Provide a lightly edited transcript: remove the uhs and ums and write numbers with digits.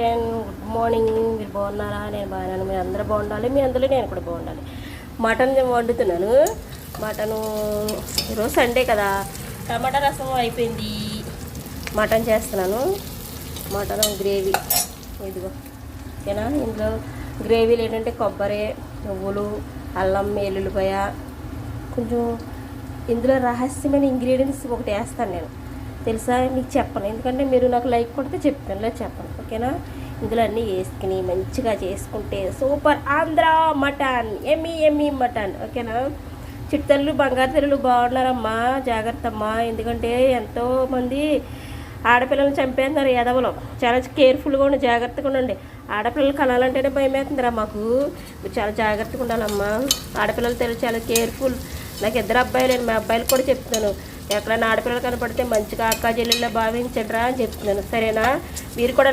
Good morning. మీరు బాగున్నారా? నేను బాగున్నాను. మీరు అందరూ బాగుండాలి. మీ అందరూ నేను కూడా బాగుండాలి. మటన్ వండుతున్నాను. మటను ఈరోజు సండే కదా, టమాటా రసం అయిపోయింది. మటన్ చేస్తున్నాను. మటన్ గ్రేవీ ఇదిగో ఓకేనా. ఇందులో గ్రేవీలు ఏంటంటే కొబ్బరి, నువ్వులు, అల్లం, వెల్లుల్లిపాయ, కొంచెం ఇందులో రహస్యమైన ఇంగ్రీడియంట్స్ ఒకటి వేస్తాను నేను, తెలుసా? మీకు చెప్పను, ఎందుకంటే మీరు నాకు లైక్ కొడితే చెప్తాను, లేదు చెప్పను, ఓకేనా. ఇందులో అన్నీ వేసుకుని మంచిగా చేసుకుంటే సూపర్ ఆంధ్ర మటన్, ఎమ్మి మటన్, ఓకేనా. చిట్టతల్లు బంగారు తెల్లులు బాగున్నారమ్మా, జాగ్రత్త అమ్మా. ఎందుకంటే ఎంతోమంది ఆడపిల్లలు చంపేస్తున్నారు ఎదవలో. చాలా కేర్ఫుల్గా ఉండి జాగ్రత్తగా ఉండండి. ఆడపిల్లలు కనాలంటేనే భయం అవుతుందిరా మాకు. మీరు చాలా జాగ్రత్తగా ఉండాలమ్మా. ఆడపిల్లలు తెలుసు, చాలా కేర్ఫుల్. నాకు ఇద్దరు అబ్బాయిలు, మా అబ్బాయిలు కూడా చెప్తున్నాను, ఎక్కడైనా ఆడపిల్లలు కనపడితే మంచిగా అక్క చెల్లెల్లో భావించండిరా అని చెప్తున్నాను, సరేనా? మీరు కూడా